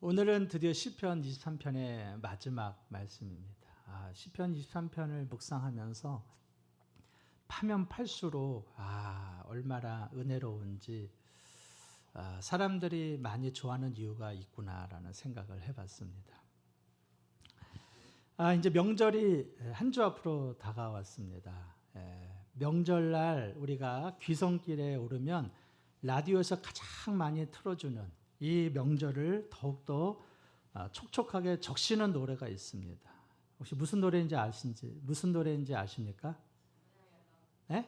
오늘은 드디어 시편 23편의 마지막 말씀입니다. 시편 23편을 묵상하면서 파면 팔수록 얼마나 은혜로운지 사람들이 많이 좋아하는 이유가 있구나라는 생각을 해봤습니다. 이제 명절이 한 주 앞으로 다가왔습니다. 명절날 우리가 귀성길에 오르면 라디오에서 가장 많이 틀어주는 이 명절을 더욱더 촉촉하게 적시는 노래가 있습니다. 혹시 무슨 노래인지 아십니까? 네?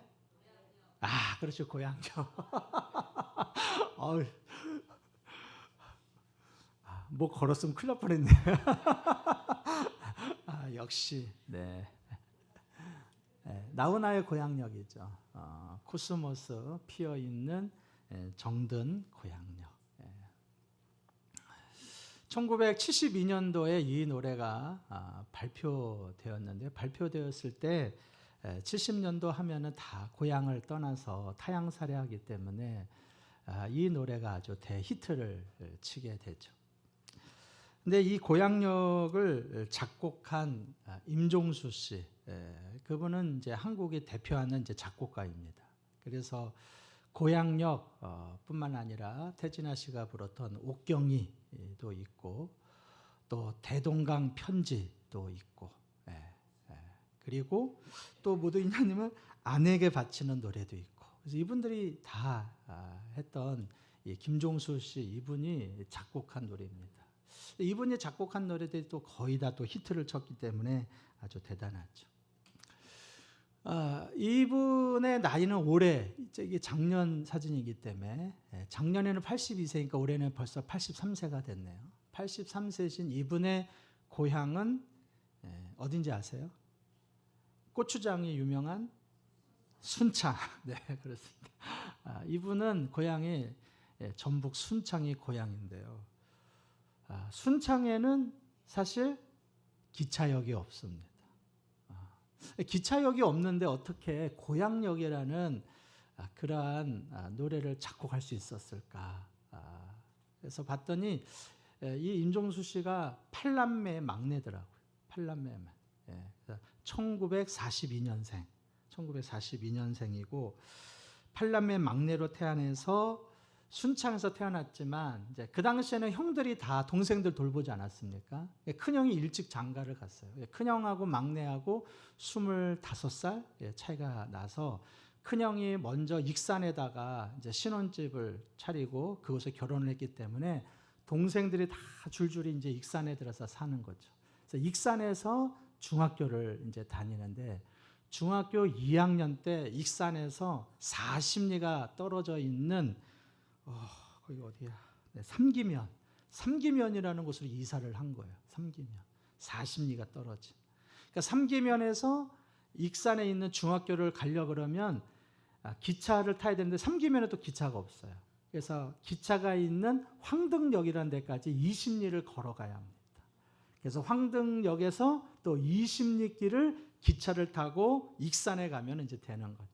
그렇죠. 고향역. 뭐 걸었으면 큰일 날 뻔했네. 역시 네. 나훈아의 고향역이죠. 코스모스 피어있는 정든 고향역. 1972년도에 이 노래가 발표되었는데, 발표되었을 때 70년도 하면은 다 고향을 떠나서 타향살이하기 때문에 이 노래가 아주 대히트를 치게 되죠. 근데 이 고향역을 작곡한 임종수 씨, 그분은 이제 한국이 대표하는 이제 작곡가입니다. 그래서 고향역 뿐만 아니라 태진아 씨가 부르던 옥경이도 있고, 또 대동강 편지도 있고, 그리고 또 모두 있냐면 아내에게 바치는 노래도 있고, 그래서 이분들이 다 했던 김종수 씨, 이분이 작곡한 노래입니다. 이분이 작곡한 노래들이 또 거의 다 또 히트를 쳤기 때문에 아주 대단하죠. 이분의 나이는 올해, 이게 작년 사진이기 때문에 작년에는 82세니까 올해는 벌써 83세가 됐네요. 83세신 이분의 고향은 어딘지 아세요? 고추장이 유명한 순창. 네, 그렇습니다. 이분은 고향이 전북 순창이 고향인데요. 순창에는 사실 기차역이 없습니다. 기차역이 없는데 어떻게 고향역이라는 그러한 노래를 작곡할 수 있었을까? 그래서 봤더니 이 임종수 씨가 8남매의 막내더라고요. 8남매만. 1942년생이고 8남매 막내로 태어나서 순창에서 태어났지만, 이제 그 당시에는 형들이 다 동생들 돌보지 않았습니까? 큰형이 일찍 장가를 갔어요. 큰형하고 막내하고 25살 차이가 나서 큰형이 먼저 익산에다가 이제 신혼집을 차리고 그곳에 결혼을 했기 때문에 동생들이 다 줄줄이 이제 익산에 들어서 사는 거죠. 그래서 익산에서 중학교를 이제 다니는데, 중학교 2학년 때 익산에서 40리가 떨어져 있는 거기 어디야? 삼기면이라는 곳으로 이사를 한 거예요. 삼기면. 40리가 떨어진. 그러니까 삼기면에서 익산에 있는 중학교를 가려 그러면 기차를 타야 되는데 삼기면에 또 기차가 없어요. 그래서 기차가 있는 황등역이라는 데까지 20리를 걸어가야 합니다. 그래서 황등역에서 또 20리 길을 기차를 타고 익산에 가면 이제 되는 거죠.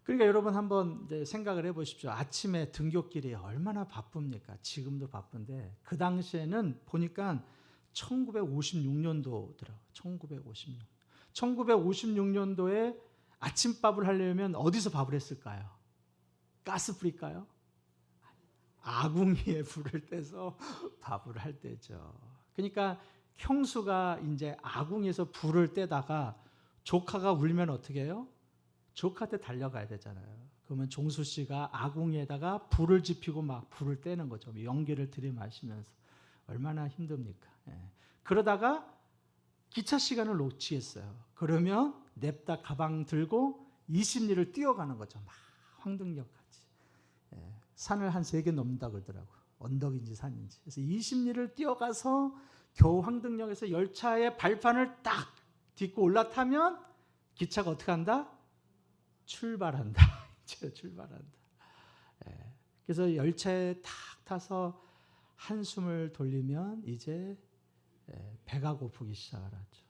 그러니까 여러분 한번 이제 생각을 해보십시오. 아침에 등굣길이 얼마나 바쁩니까? 지금도 바쁜데 그 당시에는 보니까 1956년도더라고요. 1956년도에 아침밥을 하려면 어디서 밥을 했을까요? 가스불일까요? 아궁이에 불을 떼서 밥을 할 때죠. 그러니까 형수가 이제 아궁이에서 불을 떼다가 조카가 울면 어떻게 해요? 조카한테 달려가야 되잖아요. 그러면 종수 씨가 아궁이에다가 불을 지피고 막 불을 떼는 거죠. 연기를 들이마시면서. 얼마나 힘듭니까? 그러다가 기차 시간을 놓치겠어요. 그러면 냅다 가방 들고 20리를 뛰어가는 거죠. 막 황등역까지. 산을 한 3개 넘는다 그러더라고요. 언덕인지 산인지. 그래서 20리를 뛰어가서 겨우 황등역에서 열차의 발판을 딱 딛고 올라타면 기차가 어떻게 한다? 출발한다. 이제 출발한다. 그래서 열차에 탁 타서 한숨을 돌리면 이제 배가 고프기 시작을 하죠.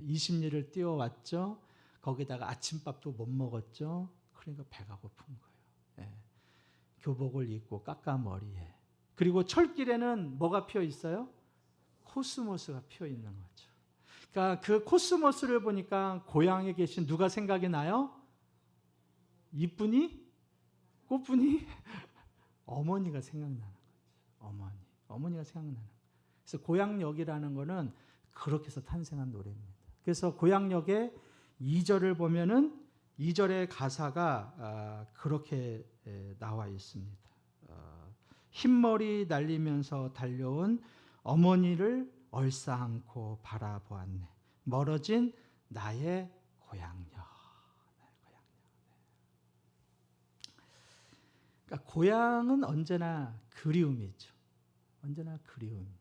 20리를 뛰어왔죠. 거기다가 아침밥도 못 먹었죠. 그러니까 배가 고픈 거예요. 교복을 입고 깎아머리에 그리고 철길에는 뭐가 피어 있어요? 코스모스가 피어 있는 거죠. 그러니까 그 코스모스를 보니까 고향에 계신 누가 생각이 나요? 이쁜이? 꽃분이? 어머니가 생각나는 거죠. 어머니가 생각나는 거죠. 그래서 고향역이라는 거는 그렇게 해서 탄생한 노래입니다. 그래서 고향역의 2절을 보면은 2절의 가사가 그렇게 나와 있습니다. 흰머리 날리면서 달려온 어머니를 얼싸안고 바라보았네. 멀어진 나의 고향역. 그러니까 고향은 언제나 그리움이죠. 언제나 그리움입니다.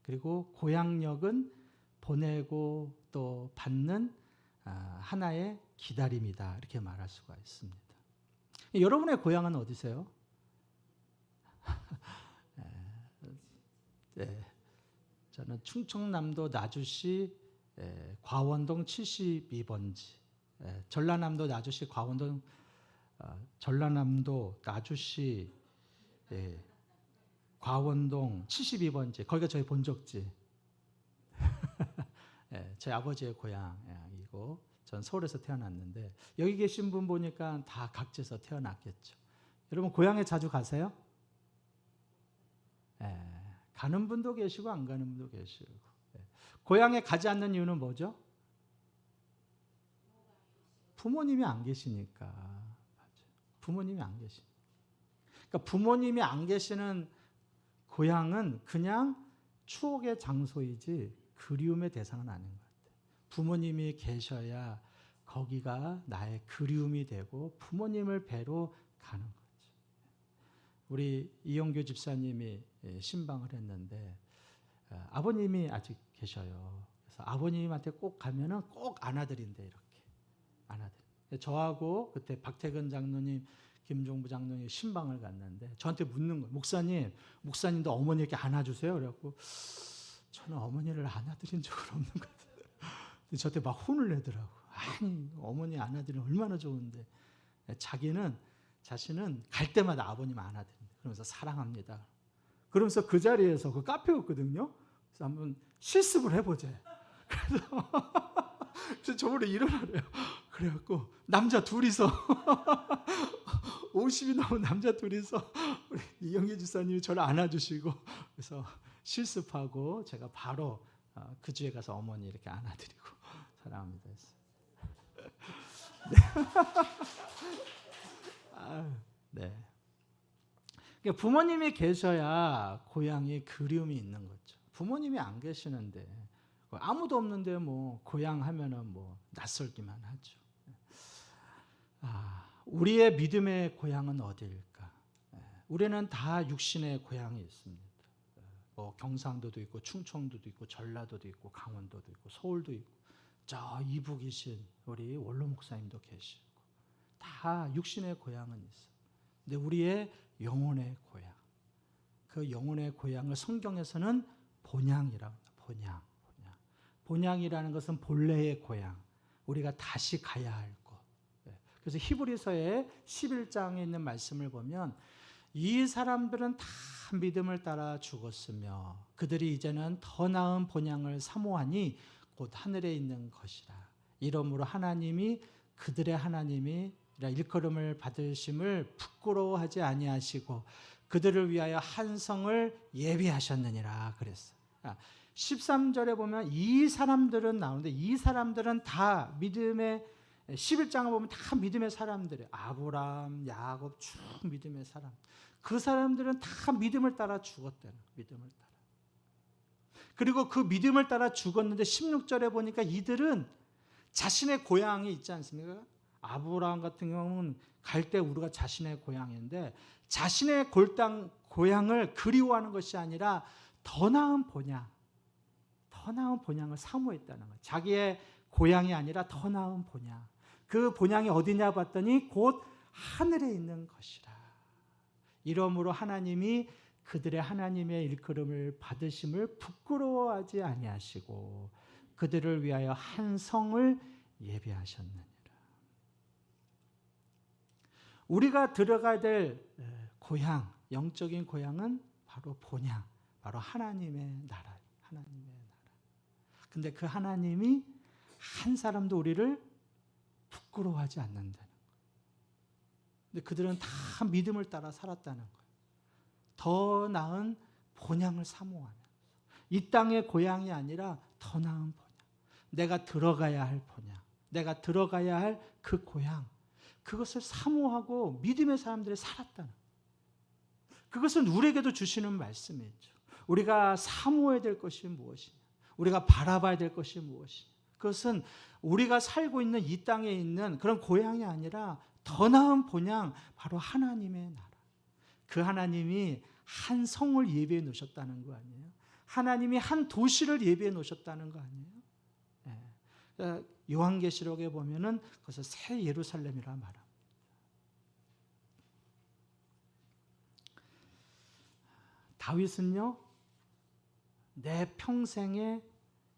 그리고 고향역은 보내고 또 받는 하나의 기다림이다, 이렇게 말할 수가 있습니다. 여러분의 고향은 어디세요? 네, 저는 충청남도 나주시 과원동 72번지, 전라남도 나주시 과원동 전라남도 나주시 과원동 72번지, 거기가 저희 본적지. 제 아버지의 고향이고 전 서울에서 태어났는데 여기 계신 분 보니까 다 각지에서 태어났겠죠. 여러분 고향에 자주 가세요? 가는 분도 계시고 안 가는 분도 계시고. 고향에 가지 않는 이유는 뭐죠? 부모님이 안 계시니까. 부모님이 안 계시니까. 그러니까 부모님이 안 계시는 고향은 그냥 추억의 장소이지 그리움의 대상은 아닌 것 같아요. 부모님이 계셔야 거기가 나의 그리움이 되고 부모님을 뵈러 가는 거죠. 우리 이영규 집사님이 신방을 했는데 아버님이 아직 계셔요. 그래서 아버님한테 꼭 가면은 꼭 안아드린대, 이렇게 안아드린. 저하고 그때 박태근 장로님, 김종부 장로님 신방을 갔는데 저한테 묻는 거예요. 목사님도 어머니 이렇게 안아주세요. 그래갖고 저는 어머니를 안아드린 적은 없는 것 같아요. 근데 저한테 막 혼을 내더라고. 아니, 어머니 안아드리면 얼마나 좋은데. 자신은 갈 때마다 아버님 안아드린다. 그러면서 사랑합니다. 그러면서 그 자리에서 그 카페였거든요. 그래서 한번 실습을 해보자. 그래서 저번에 일어나래요. 그래갖고 남자 둘이서 50이 넘은 남자 둘이서 우리 이영기 집사님이 저를 안아주시고, 그래서 실습하고 제가 바로 그 주에 가서 어머니 이렇게 안아드리고 사랑합니다 했어요. 네. 그러니까 부모님이 계셔야 고향에 그리움이 있는 거죠. 부모님이 안 계시는데 아무도 없는데 뭐 고향 하면은 뭐 낯설기만 하죠. 우리의 믿음의 고향은 어디일까? 우리는 다 육신의 고향이 있습니다. 뭐 경상도도 있고 충청도도 있고 전라도도 있고 강원도도 있고 서울도 있고 저 이북이신 우리 원로 목사님도 계시고 다 육신의 고향은 있어. 근데 우리의 영혼의 고향, 그 영혼의 고향을 성경에서는 본향이라고 합니다. 본향이라는 것은 본래의 고향, 우리가 다시 가야 할 곳. 그래서 히브리서의 11장에 있는 말씀을 보면 이 사람들은 다 믿음을 따라 죽었으며 그들이 이제는 더 나은 본향을 사모하니 곧 하늘에 있는 것이라. 이러므로 하나님이 그들의 하나님이 일컬음을 받으심을 부끄러워하지 아니하시고 그들을 위하여 한 성을 예비하셨느니라 그랬어요. 13절에 보면 이 사람들은 나오는데 이 사람들은 다 믿음의 11장을 보면 다 믿음의 사람들이에요. 아브라함, 야곱 쭉 믿음의 사람. 그 사람들은 다 믿음을 따라 죽었대요. 믿음을 따라. 그리고 그 믿음을 따라 죽었는데 16절에 보니까 이들은 자신의 고향이 있지 않습니까? 아브라함 같은 경우는 갈 때 우리가 자신의 고향인데 자신의 고향을 그리워하는 것이 아니라 더 나은 본향을 사모했다는 거예요. 자기의 고향이 아니라 더 나은 본향. 그 본향이 어디냐 봤더니 곧 하늘에 있는 것이라. 이러므로 하나님이 그들의 하나님의 일컬음을 받으심을 부끄러워하지 아니하시고 그들을 위하여 한 성을 예비하셨느니라. 우리가 들어가야 될 고향, 영적인 고향은 바로 본향, 바로 하나님의 나라, 하나님의 나라. 근데 그 하나님이 한 사람도 우리를 부끄러워하지 않는다는 거예요. 근데 그들은 다 믿음을 따라 살았다는 거예요. 더 나은 본향을 사모하면서 이 땅의 고향이 아니라 더 나은 본향, 내가 들어가야 할 본향, 내가 들어가야 할 그 고향, 그것을 사모하고 믿음의 사람들이 살았다는 거예요. 그것은 우리에게도 주시는 말씀이죠. 우리가 사모해야 될 것이 무엇이냐, 우리가 바라봐야 될 것이 무엇이냐, 그것은 우리가 살고 있는 이 땅에 있는 그런 고향이 아니라 더 나은 본향, 바로 하나님의 나라. 그 하나님이 한 성을 예비해 놓으셨다는 거 아니에요? 하나님이 한 도시를 예비해 놓으셨다는 거 아니에요? 네. 요한계시록에 보면은 그것을 새 예루살렘이라 말합니다. 다윗은요, 내 평생에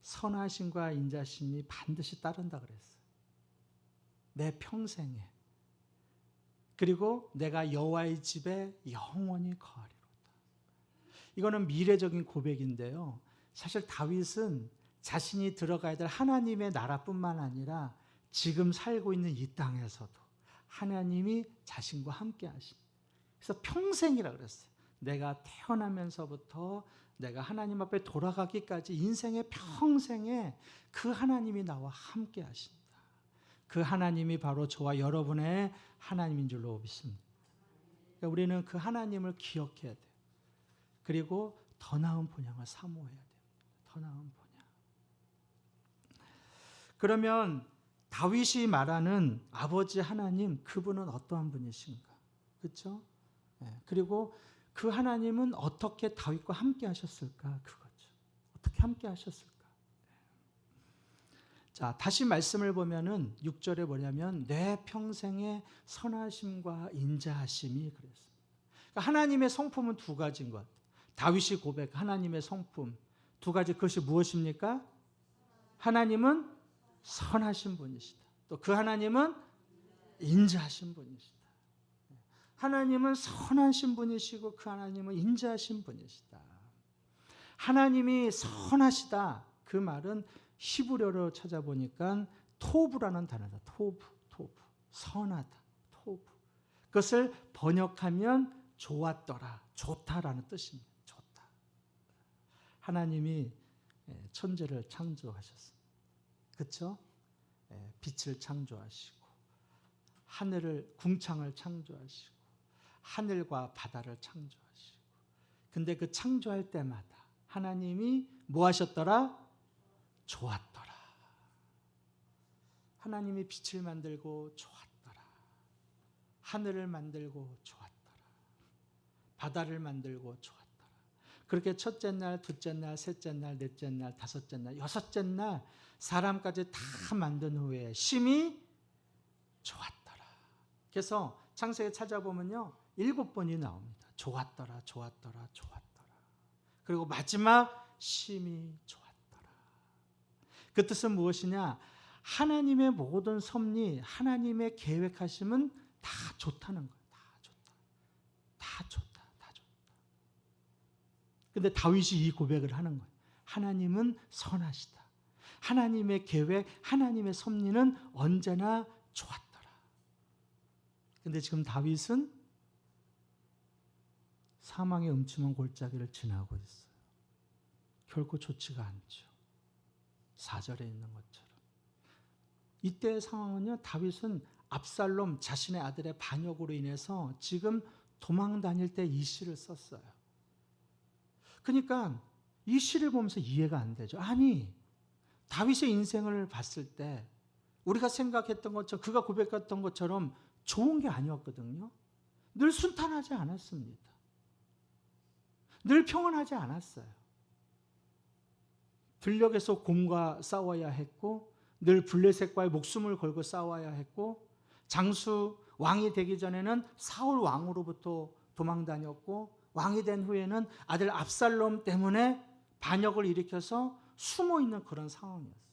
선하심과 인자심이 반드시 따른다 그랬어요. 내 평생에. 그리고 내가 여호와의 집에 영원히 거하리로다. 이거는 미래적인 고백인데요. 사실 다윗은 자신이 들어가야 될 하나님의 나라뿐만 아니라 지금 살고 있는 이 땅에서도 하나님이 자신과 함께 하신, 그래서 평생이라 그랬어요. 내가 태어나면서부터 내가 하나님 앞에 돌아가기까지 인생의 평생에 그 하나님이 나와 함께 하신다. 그 하나님이 바로 저와 여러분의 하나님인 줄로 믿습니다. 그러니까 우리는 그 하나님을 기억해야 돼요. 그리고 더 나은 본향을 사모해야 돼요. 더 나은 본향. 그러면 다윗이 말하는 아버지 하나님, 그분은 어떠한 분이신가? 그렇죠? 네. 그리고 그 하나님은 어떻게 다윗과 함께 하셨을까? 그거죠. 어떻게 함께 하셨을까? 자, 다시 말씀을 보면은 6절에 뭐냐면 내 평생의 선하심과 인자하심이 그랬습니다. 그러니까 하나님의 성품은 두 가지인 것 같아요. 다윗이 고백, 하나님의 성품 두 가지, 그것이 무엇입니까? 하나님은 선하신 분이시다. 또 그 하나님은 인자하신 분이시다. 하나님은 선하신 분이시고 그 하나님은 인자하신 분이시다. 하나님이 선하시다, 그 말은 히브리어로 찾아보니까 토브라는 단어다. 토브. 선하다. 토브. 그것을 번역하면 좋았더라, 좋다라는 뜻입니다. 좋다. 하나님이 천지를 창조하셨습니다. 그렇죠? 빛을 창조하시고 하늘을, 궁창을 창조하시고 하늘과 바다를 창조하시고, 근데 그 창조할 때마다 하나님이 뭐 하셨더라? 좋았더라. 하나님이 빛을 만들고 좋았더라. 하늘을 만들고 좋았더라. 바다를 만들고 좋았더라. 그렇게 첫째 날, 둘째 날, 셋째 날, 넷째 날, 다섯째 날, 여섯째 날 사람까지 다 만든 후에 심히 좋았더라. 그래서 창세기 찾아보면요 7번이 나옵니다. 좋았더라, 좋았더라, 좋았더라. 그리고 마지막 심히 좋았더라. 그 뜻은 무엇이냐? 하나님의 모든 섭리, 하나님의 계획하심은 다 좋다는 거예요. 다 좋다. 다 좋다. 다 좋다. 근데 다윗이 이 고백을 하는 거예요. 하나님은 선하시다. 하나님의 계획, 하나님의 섭리는 언제나 좋았더라. 근데 지금 다윗은 사망의 음침한 골짜기를 지나고 있어요. 결코 좋지가 않죠. 4절에 있는 것처럼. 이때의 상황은요, 다윗은 압살롬 자신의 아들의 반역으로 인해서 지금 도망 다닐 때 이 시를 썼어요. 그러니까 이 시를 보면서 이해가 안 되죠. 아니, 다윗의 인생을 봤을 때 우리가 생각했던 것처럼, 그가 고백했던 것처럼 좋은 게 아니었거든요. 늘 순탄하지 않았습니다. 늘 평안하지 않았어요. 들녘에서 곰과 싸워야 했고, 늘 블레셋과의 목숨을 걸고 싸워야 했고, 장수 왕이 되기 전에는 사울 왕으로부터 도망 다녔고, 왕이 된 후에는 아들 압살롬 때문에 반역을 일으켜서 숨어 있는 그런 상황이었어요.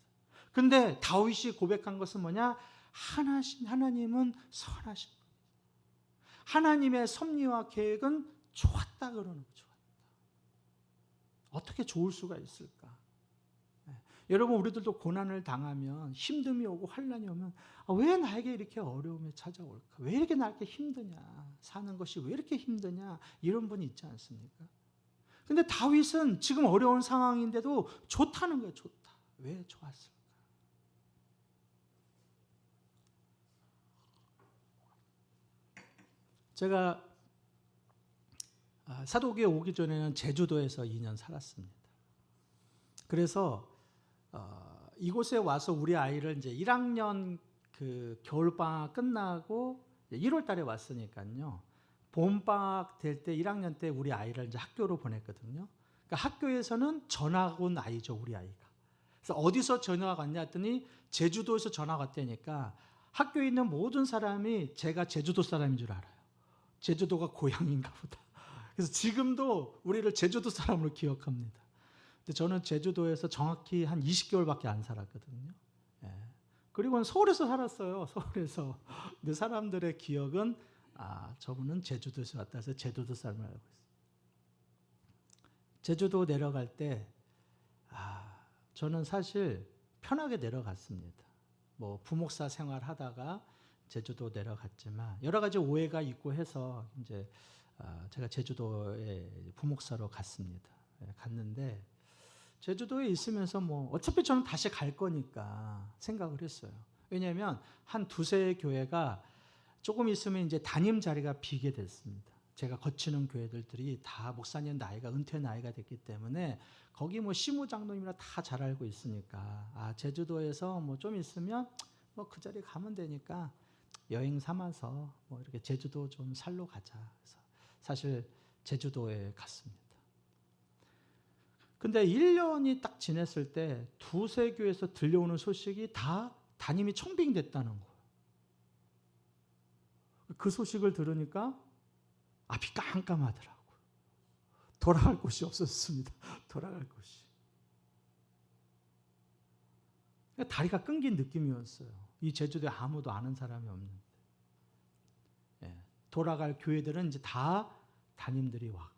근데 다윗이 고백한 것은 뭐냐? 하나님은 선하신 분. 하나님의 섭리와 계획은 좋았다 그러는 거죠. 좋았다. 어떻게 좋을 수가 있을까? 여러분, 우리들도 고난을 당하면, 힘듦이 오고 환난이 오면 왜 나에게 이렇게 어려움이 찾아올까? 왜 이렇게 나에게 힘드냐? 사는 것이 왜 이렇게 힘드냐? 이런 분이 있지 않습니까? 근데 다윗은 지금 어려운 상황인데도 좋다는 거예요. 좋다. 왜 좋았을까? 제가 사도교에 오기 전에는 제주도에서 2년 살았습니다. 그래서 이곳에 와서 우리 아이를 이제 1학년 그 겨울방학 끝나고 1월 달에 왔으니까요. 봄방학 될 때 1학년 때 우리 아이를 이제 학교로 보냈거든요. 그러니까 학교에서는 전학 온 아이죠, 우리 아이가. 그래서 어디서 전화가 왔냐 했더니 제주도에서 전화가 왔다니까 학교에 있는 모든 사람이 제가 제주도 사람인 줄 알아요. 제주도가 고향인가 보다. 그래서 지금도 우리를 제주도 사람으로 기억합니다. 근데 저는 제주도에서 정확히 한 20개월밖에 안 살았거든요. 예. 그리고 서울에서 살았어요. 서울에서. 근데 사람들의 기억은 저분은 제주도에서 왔다 해서 제주도 사람을 알고 있어요. 제주도 내려갈 때 저는 사실 편하게 내려갔습니다. 뭐 부목사 생활하다가 제주도 내려갔지만 여러 가지 오해가 있고 해서 이제 제가 제주도에 부목사로 갔습니다. 갔는데 제주도에 있으면서 뭐 어차피 저는 다시 갈 거니까 생각을 했어요. 왜냐하면 한 두세 교회가 조금 있으면 이제 담임 자리가 비게 됐습니다. 제가 거치는 교회들이 다 목사님 나이가 은퇴 나이가 됐기 때문에 거기 뭐 시무장로님이라 다 잘 알고 있으니까 제주도에서 뭐 좀 있으면 뭐 그 자리 가면 되니까 여행 삼아서 뭐 이렇게 제주도 좀 살러 가자. 그래서 사실 제주도에 갔습니다. 근데 1년이 딱 지냈을 때 두세 교회에서 들려오는 소식이 다 담임이 청빙됐다는 거예요. 그 소식을 들으니까 앞이 깜깜하더라고요. 돌아갈 곳이 없었습니다. 돌아갈 곳이. 다리가 끊긴 느낌이었어요. 이 제주도에 아무도 아는 사람이 없는데. 돌아갈 교회들은 이제 다 담임들이 왔고.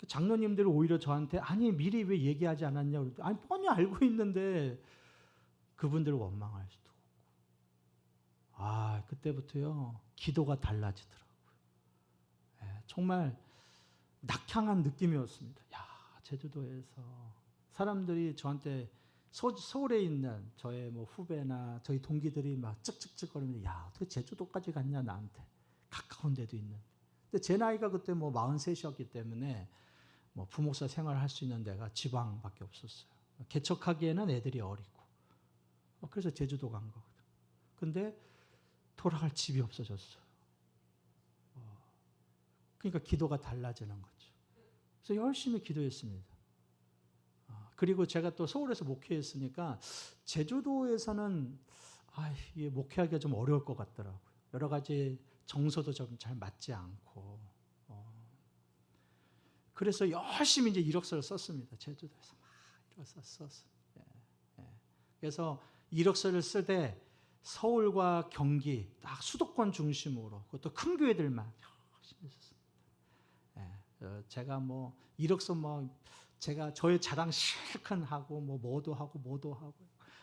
장로님들이 오히려 저한테 아니 미리 왜 얘기하지 않았냐 그랬더니 아니 뻔히 알고 있는데 그분들을 원망할 수도 없고. 그때부터요 기도가 달라지더라고요. 정말 낙향한 느낌이었습니다. 제주도에서 사람들이 저한테 서울에 있는 저의 뭐 후배나 저희 동기들이 막 쯧쯧쯧거리면서 어떻게 제주도까지 갔냐 나한테 가까운 데도 있는데. 근데 제 나이가 그때 뭐 43이었기 때문에 뭐 부목사 생활할 수 있는 데가 지방밖에 없었어요. 개척하기에는 애들이 어리고. 그래서 제주도 간 거거든. 근데 돌아갈 집이 없어졌어요. 그러니까 기도가 달라지는 거죠. 그래서 열심히 기도했습니다. 그리고 제가 또 서울에서 목회했으니까 제주도에서는 이게 목회하기가 좀 어려울 것 같더라고요. 여러 가지 정서도 좀 잘 맞지 않고. 그래서 열심히 이제 이력서를 썼습니다. 제주도에서 막 이력서 썼어요. 그래서 이력서를 쓸 때 서울과 경기 딱 수도권 중심으로 그것도 큰 교회들만 열심히 썼습니다. 제가 뭐 이력서 제가 저의 자랑 실컷 하고 뭐도 하고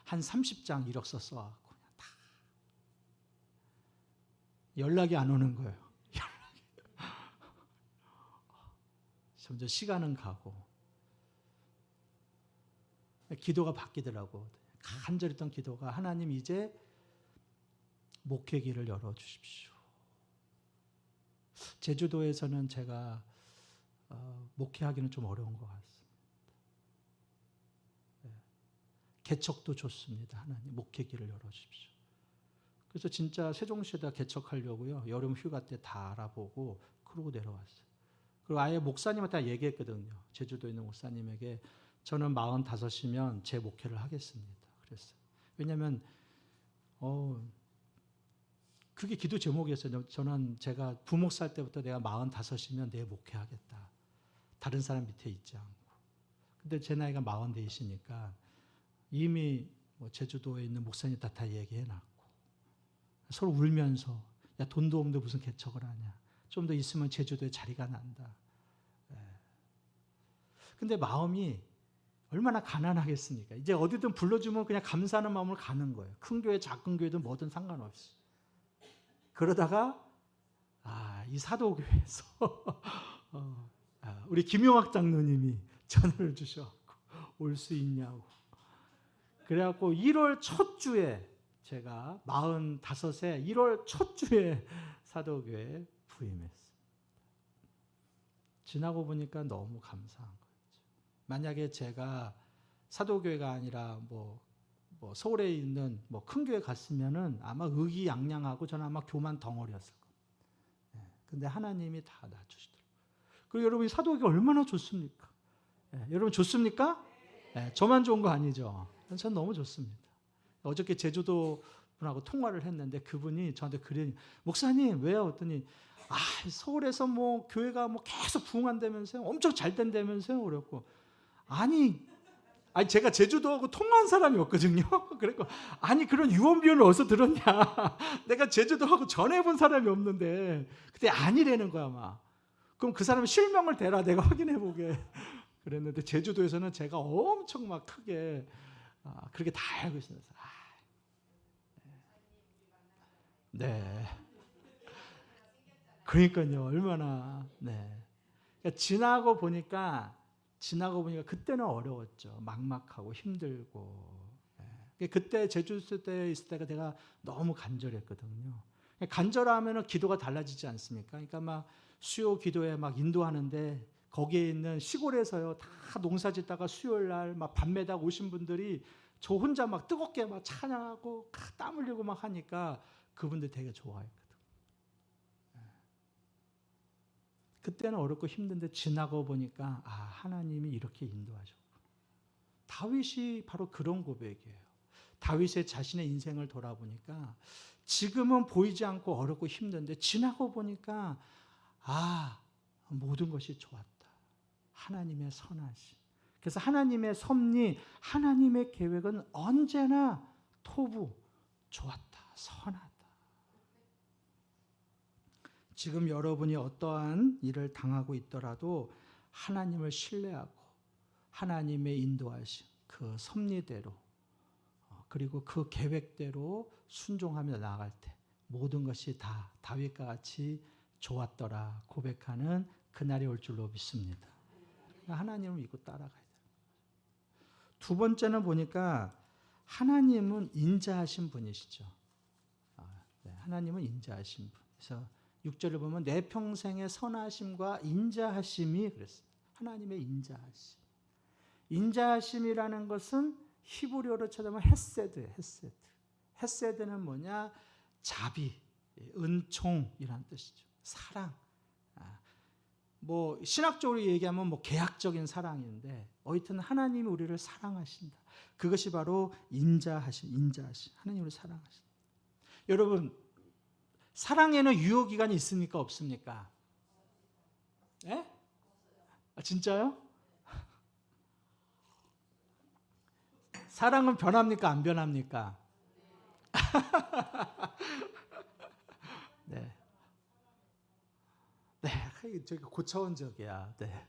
한 30장 이력서 써갖고 그냥 다 연락이 안 오는 거예요. 점점 시간은 가고 기도가 바뀌더라고. 간절했던 기도가 하나님 이제 목회기를 열어주십시오. 제주도에서는 제가 목회하기는 좀 어려운 것 같습니다. 개척도 좋습니다. 하나님 목회기를 열어주십시오. 그래서 진짜 세종시에다 개척하려고요. 여름 휴가 때 다 알아보고 그러고 내려왔어요. 그리고 아예 목사님한테 얘기했거든요. 제주도에 있는 목사님에게 저는 45이면 제 목회를 하겠습니다. 그랬어요. 왜냐하면 그게 기도 제목이었어요. 저는 제가 부목살 때부터 내가 45이면 내 목회하겠다. 다른 사람 밑에 있지 않고. 근데 제 나이가 44이시니까 이미 제주도에 있는 목사님 다 얘기해놨고 서로 울면서 돈도 없는데 무슨 개척을 하냐. 좀 더 있으면 제주도에 자리가 난다. 근데 마음이 얼마나 가난하겠습니까? 이제 어디든 불러주면 그냥 감사하는 마음으로 가는 거예요. 큰 교회, 작은 교회든 뭐든 상관없이. 그러다가 이 사도교회에서 우리 김용학 장로님이 전화를 주셔갖고 올 수 있냐고. 그래갖고 1월 첫 주에 제가 45세 1월 첫 주에 사도교회에 부임했어요. 지나고 보니까 너무 감사한 거죠. 만약에 제가 사도교회가 아니라 뭐 서울에 있는 뭐 큰 교회 갔으면은 아마 의기양양하고 저는 아마 교만 덩어리였을 거예요. 근데 하나님이 다 놔주시더라고요. 그리고 여러분 사도교회 얼마나 좋습니까? 여러분 좋습니까? 저만 좋은 거 아니죠? 전 너무 좋습니다. 어저께 제주도 분하고 통화를 했는데 그분이 저한테 그러니 목사님 왜요? 했더니 서울에서 뭐 교회가 뭐 계속 부흥한다면서요? 엄청 잘 된다면서요? 그랬고 아니 제가 제주도하고 통화한 사람이 없거든요. 그랬고 아니 그런 유언비어를 어디서 들었냐? 내가 제주도하고 전해본 사람이 없는데 그때 아니라는 거야 아마. 그럼 그 사람 실명을 대라 내가 확인해보게. 그랬는데 제주도에서는 제가 엄청 막 크게 그렇게 다 알고 있어요. 네. 그러니까요. 얼마나. 네. 그러니까 지나고 보니까 그때는 어려웠죠. 막막하고 힘들고. 그때 제주도 때 있을 때가 내가 너무 간절했거든요. 간절하면은 기도가 달라지지 않습니까? 그러니까 막 수요 기도에 막 인도하는데 거기에 있는 시골에서요 다 농사짓다가 수요일 날 막 밤매다 오신 분들이 저 혼자 막 뜨겁게 막 찬양하고 땀 흘리고 막 하니까 그분들 되게 좋아했거든. 그때는 어렵고 힘든데 지나고 보니까 하나님이 이렇게 인도하셨고. 다윗이 바로 그런 고백이에요. 다윗의 자신의 인생을 돌아보니까 지금은 보이지 않고 어렵고 힘든데 지나고 보니까 모든 것이 좋았다. 하나님의 선하심. 그래서 하나님의 섭리, 하나님의 계획은 언제나 토부, 좋았다, 선하다. 지금 여러분이 어떠한 일을 당하고 있더라도 하나님을 신뢰하고 하나님의 인도하심, 그 섭리대로 그리고 그 계획대로 순종하며 나아갈 때 모든 것이 다 다윗과 같이 좋았더라 고백하는 그날이 올 줄로 믿습니다. 하나님을 믿고 따라가야 돼요. 두 번째는 보니까 하나님은 인자하신 분이시죠. 하나님은 인자하신 분. 그래서 6절을 보면 내 평생의 선하심과 인자하심이 그랬어요. 하나님의 인자하심. 인자하심이라는 것은 히브리어로 찾아보면 헤세드예요. 헤세드. 헤세드는 뭐냐? 자비, 은총이라는 뜻이죠. 사랑. 뭐 신학적으로 얘기하면 뭐 계약적인 사랑인데 어쨌든 하나님이 우리를 사랑하신다. 그것이 바로 인자하심. 하나님이 우리를 사랑하신다. 여러분 사랑에는 유효기간이 있습니까? 없습니까? 예? 진짜요? 사랑은 변합니까? 안 변합니까? 네. 네, 저기 고차원적이야. 네.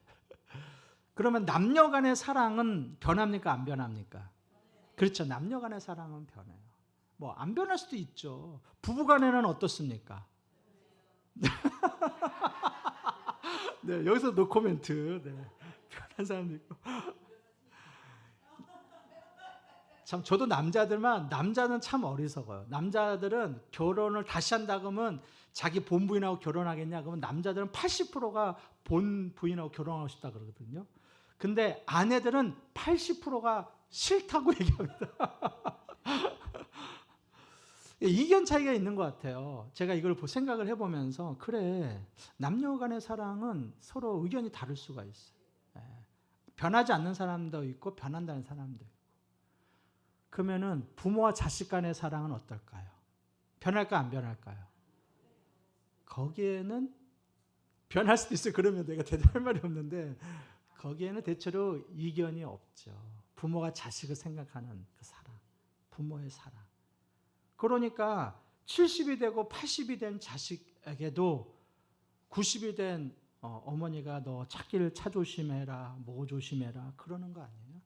그러면 남녀 간의 사랑은 변합니까? 안 변합니까? 그렇죠. 남녀 간의 사랑은 변해요. 뭐 안 변할 수도 있죠. 부부 간에는 어떻습니까? 네, 여기서 노 코멘트. 네. 변한 사람도 있고. 참 저도 남자는 참 어리석어요. 남자들은 결혼을 다시 한다 그러면 자기 본 부인하고 결혼하겠냐 그러면 남자들은 80%가 본 부인하고 결혼하고 싶다 그러거든요. 근데 아내들은 80%가 싫다고 얘기합니다. 이견 차이가 있는 것 같아요. 제가 이걸 생각을 해보면서 그래 남녀 간의 사랑은 서로 의견이 다를 수가 있어요. 변하지 않는 사람도 있고 변한다는 사람도 있고. 그러면은 부모와 자식 간의 사랑은 어떨까요? 변할까 안 변할까요? 거기에는 변할 수도 있어요. 그러면 내가 대답할 말이 없는데 거기에는 대체로 이견이 없죠. 부모가 자식을 생각하는 그 사랑, 부모의 사랑. 그러니까 70이 되고 80이 된 자식에게도 90이 된 어머니가 너 찾기를 차 조심해라, 뭐 조심해라 그러는 거 아니에요?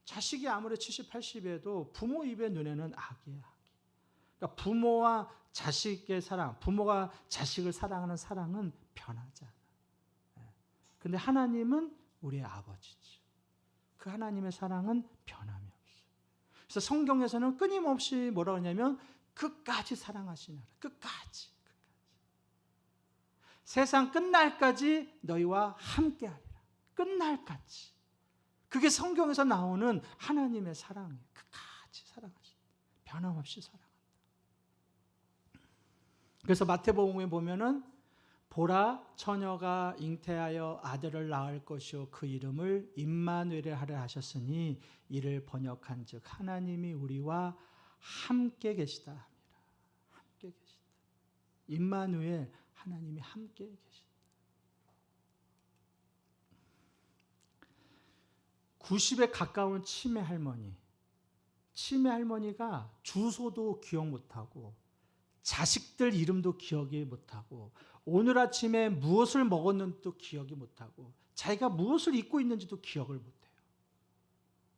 자식이 아무리 70, 80에도 부모 입에 눈에는 악이에요. 악이. 그러니까 부모와 자식의 사랑, 부모가 자식을 사랑하는 사랑은 변하지 않아요. 근데 하나님은 우리의 아버지죠. 그 하나님의 사랑은 변함이 없어요. 그래서 성경에서는 끊임없이 뭐라고 하냐면 끝까지 사랑하시나라. 끝까지. 세상 끝날까지 너희와 함께하리라. 끝날까지. 그게 성경에서 나오는 하나님의 사랑이에요. 끝까지 사랑하신다. 변함없이 사랑한다. 그래서 마태복음에 보면은 보라 처녀가 잉태하여 아들을 낳을 것이요 그 이름을 임마누엘이라 하려 하셨으니 이를 번역한즉 하나님이 우리와 함께 계시다 합니다. 함께 계시다. 임마누엘 하나님이 함께 계시다. 90에 가까운 치매 할머니가 주소도 기억 못하고 자식들 이름도 기억이 못하고 오늘 아침에 무엇을 먹었는지도 기억이 못하고 자기가 무엇을 입고 있는지도 기억을 못해요.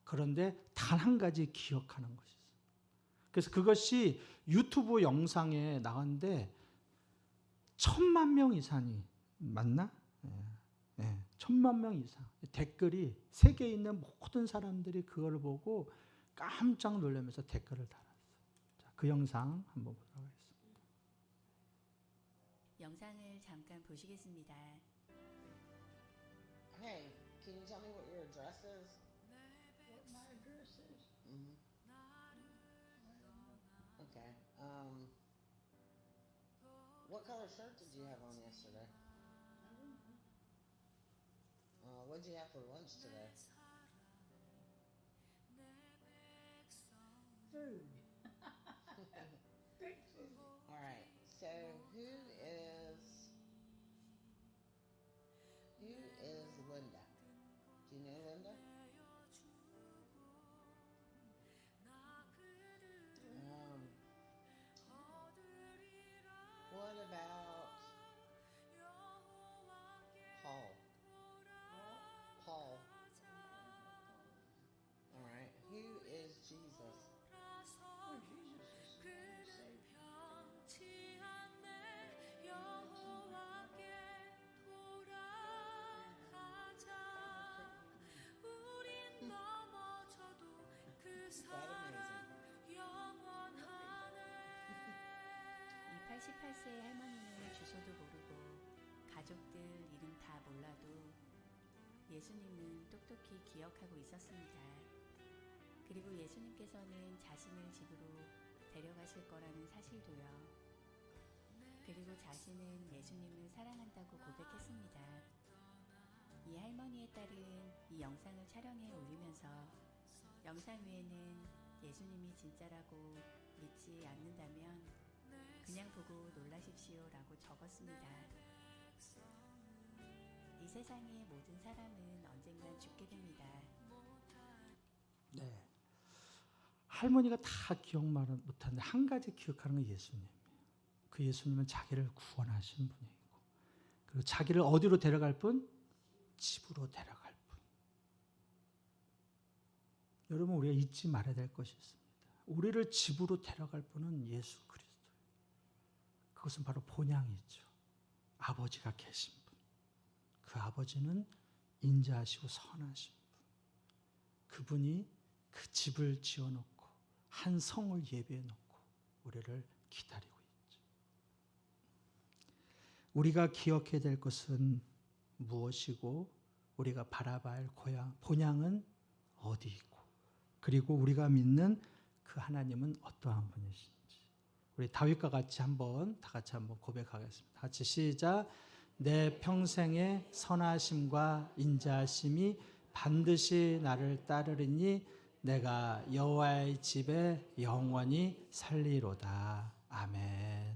그런데 단 한 가지 기억하는 것이 있어요. 그래서 그것이 유튜브 영상에 나왔는데 1000만 명 이상이 맞나? 1000만 명 이상 댓글이 세계에 있는 모든 사람들이 그걸 보고 깜짝 놀라면서 댓글을 달았어요. 자, 그 영상 한번 보도록 하겠습니다. 영상을 잠깐 보시겠습니다. Hey, can you tell me what your address is? What my address is? Mm-hmm. Okay. What color shirt did you have on yesterday? What'd you have for lunch today? Food. Great food. All right. So who is Linda? Do you know Linda? What about Paul? Paul. All right. Who is Jesus? Oh, Jesus is the Savior. Is that amazing? 이 88세의 할머니는 주소도 모르고 가족들 이름 다 몰라도 예수님은 똑똑히 기억하고 있었습니다. 그리고 예수님께서는 자신을 집으로 데려가실 거라는 사실도요. 그리고 자신은 예수님을 사랑한다고 고백했습니다. 이 할머니의 딸은 이 영상을 촬영해 올리면서 영상 위에는 예수님이 진짜라고 믿지 않는다면 그냥 보고 놀라십시오 라고 적었습니다. 이 세상의 모든 사람은 언젠간 죽게 됩니다. 네. 할머니가 다 기억 못하는데 한 가지 기억하는 건 예수님이에요. 그 예수님은 자기를 구원하신 분이고 그리고 자기를 어디로 데려갈 분? 집으로 데려갈 분. 여러분 우리가 잊지 말아야 될 것이 있습니다. 우리를 집으로 데려갈 분은 예수 그리스도예요. 그것은 바로 본향이죠. 아버지가 계신 분. 그 아버지는 인자하시고 선하신 분. 그분이 그 집을 지어놓고 한 성을 예비해놓고 우리를 기다리고 있죠. 우리가 기억해야 될 것은 무엇이고 우리가 바라봐야 할 본향은 어디이고 그리고 우리가 믿는 그 하나님은 어떠한 분이신지 우리 다윗과 같이 다 같이 한번 고백하겠습니다. 같이 시작. 내 평생의 선하심과 인자하심이 반드시 나를 따르리니 내가 여호와의 집에 영원히 살리로다. 아멘.